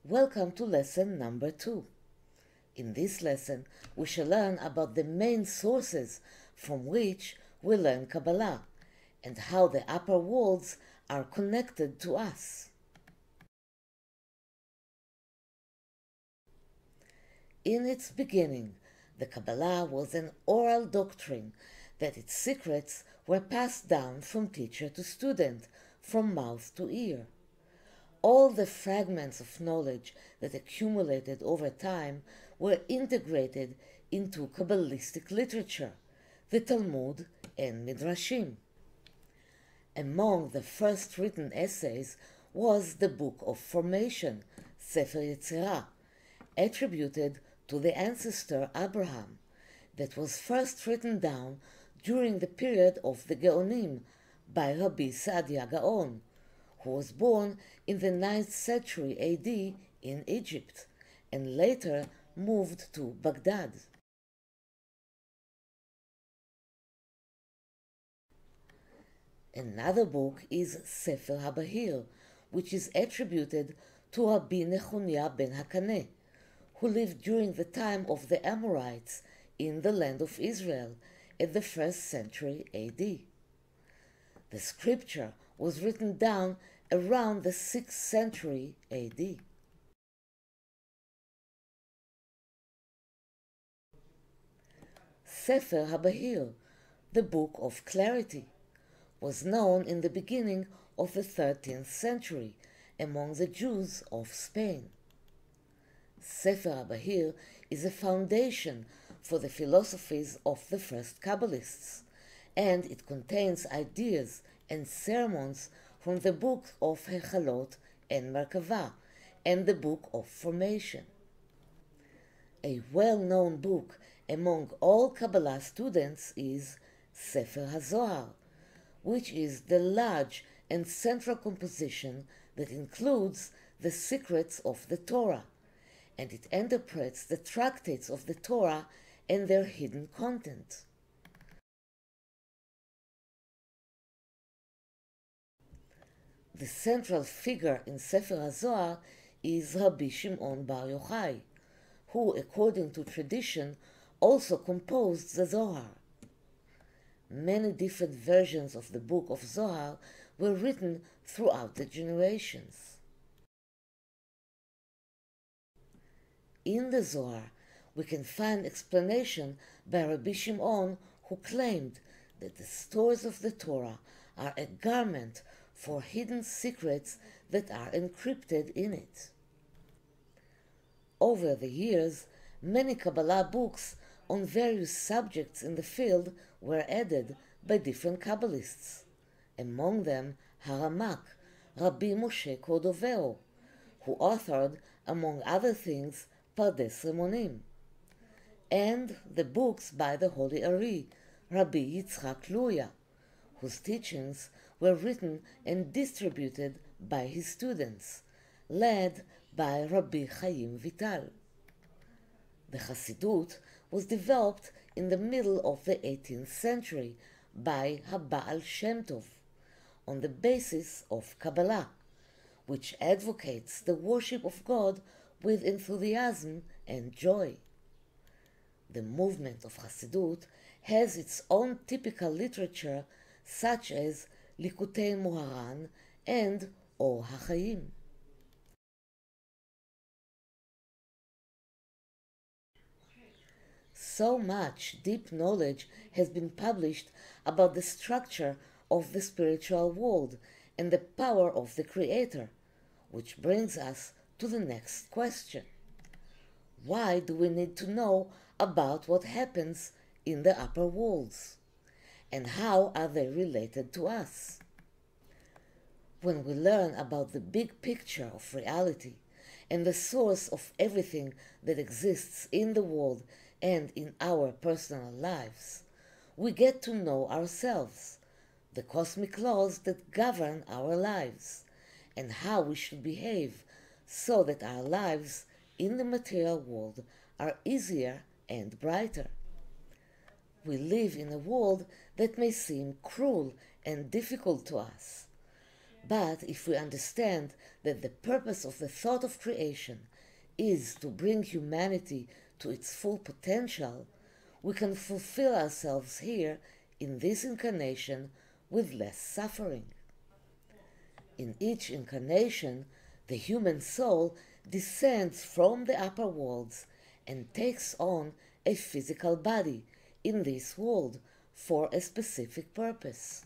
Welcome to lesson number 2. In this lesson, we shall learn about the main sources from which we learn Kabbalah and how the upper worlds are connected to us. In its beginning, the Kabbalah was an oral doctrine that its secrets were passed down from teacher to student, from mouth to ear. All the fragments of knowledge that accumulated over time were integrated into Kabbalistic literature, the Talmud and Midrashim. Among the first written essays was the Book of Formation, Sefer Yetzirah, attributed to the ancestor Abraham, that was first written down during the period of the Geonim by Rabbi Saadia Gaon, who was born in the 9th century AD in Egypt and later moved to Baghdad. Another book is Sefer Habahir, which is attributed to Rabbi Nechuniah ben Hakaneh, who lived during the time of the Amorites in the land of Israel at the 1st century AD. The scripture was written down around the 6th century AD. Sefer Habahir, the Book of Clarity, was known in the beginning of the 13th century among the Jews of Spain. Sefer Habahir is a foundation for the philosophies of the first Kabbalists, and it contains ideas and sermons from the Book of Hechalot and Merkavah and the Book of Formation. A well-known book among all Kabbalah students is Sefer HaZohar, which is the large and central composition that includes the secrets of the Torah, and it interprets the tractates of the Torah and their hidden content. The central figure in Sefer HaZohar is Rabbi Shimon Bar Yochai, who, according to tradition, also composed the Zohar. Many different versions of the book of Zohar were written throughout the generations. In the Zohar, we can find explanation by Rabbi Shimon, who claimed that the stores of the Torah are a garment for hidden secrets that are encrypted in it. Over the years, many Kabbalah books on various subjects in the field were added by different Kabbalists, among them Haramak, Rabbi Moshe Cordovero, who authored, among other things, Pardes Rimonim, and the books by the Holy Ari, Rabbi Yitzchak Luria, whose teachings were written and distributed by his students, led by Rabbi Chaim Vital. The Chassidut was developed in the middle of the 18th century by Baal Shem Tov on the basis of Kabbalah, which advocates the worship of God with enthusiasm and joy. The movement of Chassidut has its own typical literature, such as Likutei Moharan and Or HaChaim. So much deep knowledge has been published about the structure of the spiritual world and the power of the Creator, which brings us to the next question. Why do we need to know about what happens in the upper worlds? And how are they related to us? When we learn about the big picture of reality and the source of everything that exists in the world and in our personal lives, we get to know ourselves, the cosmic laws that govern our lives, and how we should behave so that our lives in the material world are easier and brighter. We live in a world that may seem cruel and difficult to us, But if we understand that the purpose of the thought of creation is to bring humanity to its full potential, we can fulfill ourselves here in this incarnation with less suffering. In each incarnation, the human soul descends from the upper worlds and takes on a physical body in this world for a specific purpose.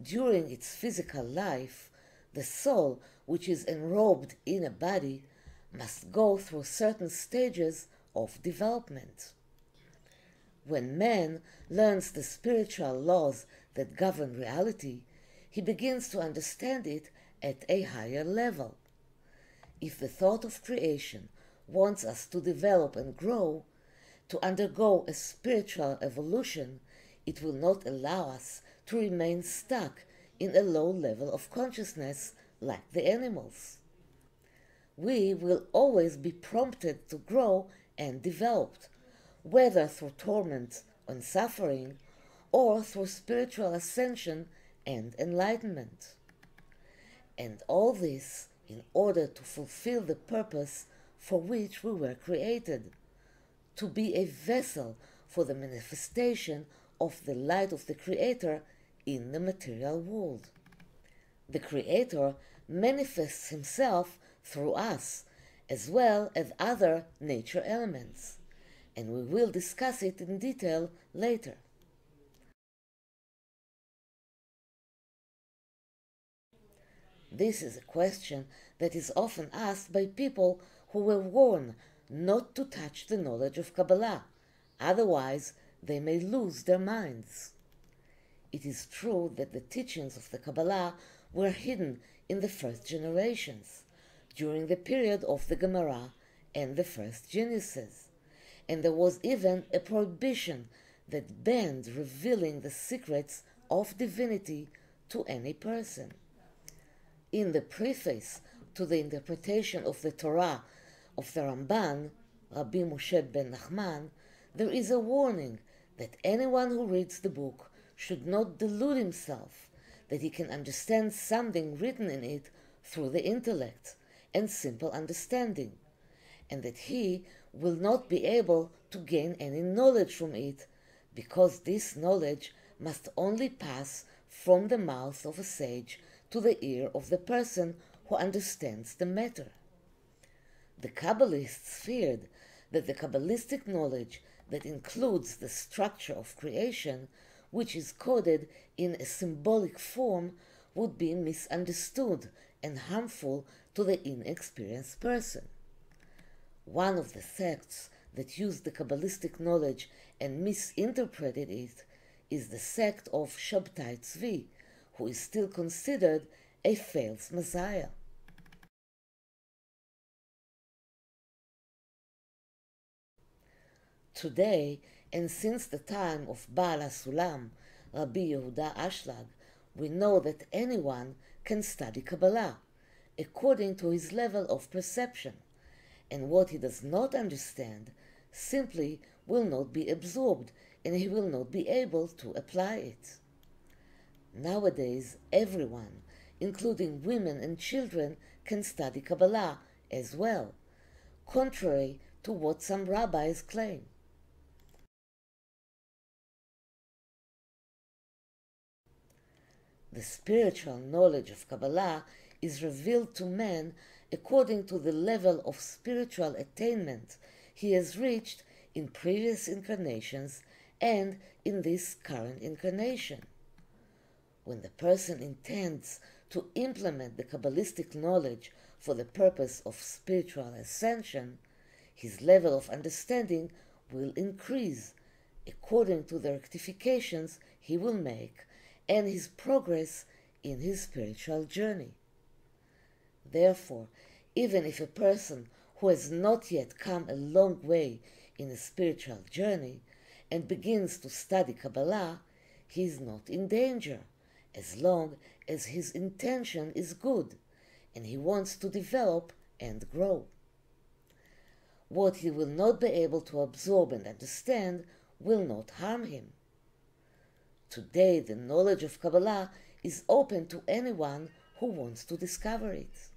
During its physical life, the soul, which is enrobed in a body, must go through certain stages of development. When man learns the spiritual laws that govern reality, he begins to understand it at a higher level. If the thought of creation wants us to develop and grow, to undergo a spiritual evolution, it will not allow us to remain stuck in a low level of consciousness like the animals. We will always be prompted to grow and develop, whether through torment and suffering or through spiritual ascension and enlightenment. And all this in order to fulfill the purpose for which we were created, to be a vessel for the manifestation of the light of the Creator in the material world. The Creator manifests himself through us, as well as other nature elements, and we will discuss it in detail later. This is a question that is often asked by people who were warned not to touch the knowledge of Kabbalah, otherwise they may lose their minds. It is true that the teachings of the Kabbalah were hidden in the first generations, during the period of the Gemara and the first Genesis, and there was even a prohibition that banned revealing the secrets of divinity to any person. In the preface to the interpretation of the Torah of the Ramban, Rabbi Moshe ben Nachman, there is a warning that anyone who reads the book should not delude himself that he can understand something written in it through the intellect and simple understanding, and that he will not be able to gain any knowledge from it, because this knowledge must only pass from the mouth of a sage to the ear of the person who understands the matter. The Kabbalists feared that the Kabbalistic knowledge that includes the structure of creation, which is coded in a symbolic form, would be misunderstood and harmful to the inexperienced person. One of the sects that used the Kabbalistic knowledge and misinterpreted it is the sect of Shabtai Tzvi, who is still considered a false Messiah. Today, and since the time of Baal HaSulam, Rabbi Yehuda Ashlag, we know that anyone can study Kabbalah according to his level of perception, and what he does not understand simply will not be absorbed, and he will not be able to apply it. Nowadays, everyone, including women and children, can study Kabbalah as well, contrary to what some rabbis claim. The spiritual knowledge of Kabbalah is revealed to man according to the level of spiritual attainment he has reached in previous incarnations and in this current incarnation. When the person intends to implement the Kabbalistic knowledge for the purpose of spiritual ascension, his level of understanding will increase according to the rectifications he will make and his progress in his spiritual journey. Therefore, even if a person who has not yet come a long way in a spiritual journey and begins to study Kabbalah, he is not in danger, as long as his intention is good and he wants to develop and grow. What he will not be able to absorb and understand will not harm him. Today, the knowledge of Kabbalah is open to anyone who wants to discover it.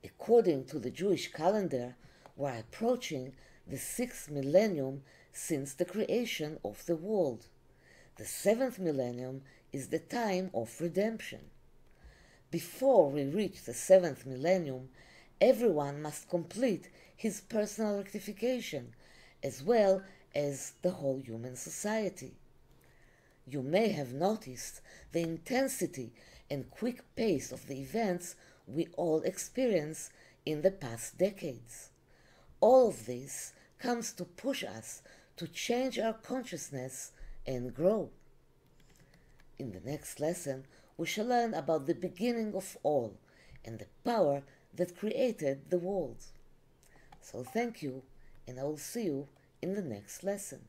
According to the Jewish calendar, we are approaching the 6th millennium since the creation of the world. The 7th millennium is the time of redemption. Before we reach the 7th millennium, everyone must complete his personal rectification, as well as the whole human society. You may have noticed the intensity and quick pace of the events we all experience in the past decades. All of this comes to push us to change our consciousness and grow. In the next lesson, we shall learn about the beginning of all and the power that created the world. So thank you, and I will see you in the next lesson.